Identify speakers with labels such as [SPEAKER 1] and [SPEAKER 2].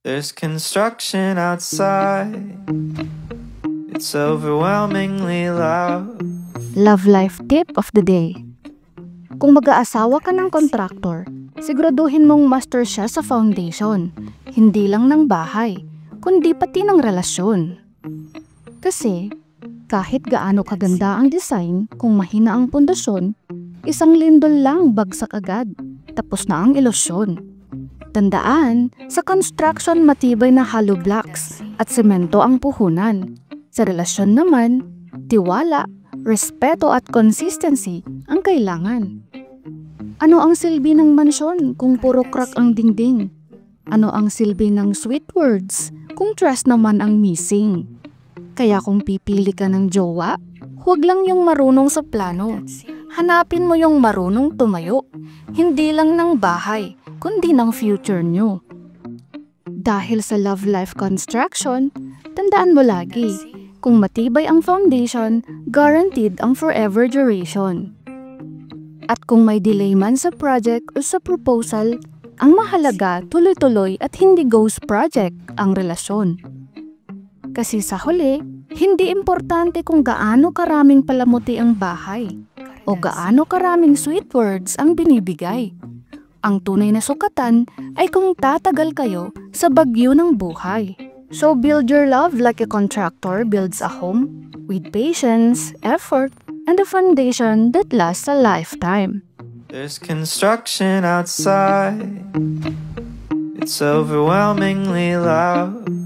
[SPEAKER 1] There's construction outside. It's overwhelmingly loud.
[SPEAKER 2] Love life tip of the day. Kung mag-aasawa ka ng kontraktor, siguraduhin mong master siya sa foundation, hindi lang ng bahay, kundi pati ng relasyon. Kasi, kahit gaano kaganda ang design, kung mahina ang pundasyon, isang lindol lang bagsak agad, tapos na ang ilusyon. Tandaan, sa construction matibay na hollow blocks at semento ang puhunan. Sa relasyon naman, tiwala, respeto at consistency ang kailangan. Ano ang silbi ng mansyon kung puro crack ang dingding? Ano ang silbi ng sweet words kung trust naman ang missing? Kaya kung pipili ka ng jowa, huwag lang yung marunong sa plano. Hanapin mo yung marunong tumayo, hindi lang ng bahay, kundi ng future nyo. Dahil sa love life construction, tandaan mo lagi, kung matibay ang foundation, guaranteed ang forever duration. At kung may delay man sa project o sa proposal, ang mahalaga tuloy-tuloy at hindi ghost project ang relasyon. Kasi sa huli, hindi importante kung gaano karaming palamuti ang bahay o gaano karaming sweet words ang binibigay. Ang tunay na sukatan ay kung tatagal kayo sa bagyo ng buhay. So build your love like a contractor builds a home with patience, effort, and a foundation that lasts a lifetime.
[SPEAKER 1] There's construction outside. It's overwhelmingly loud.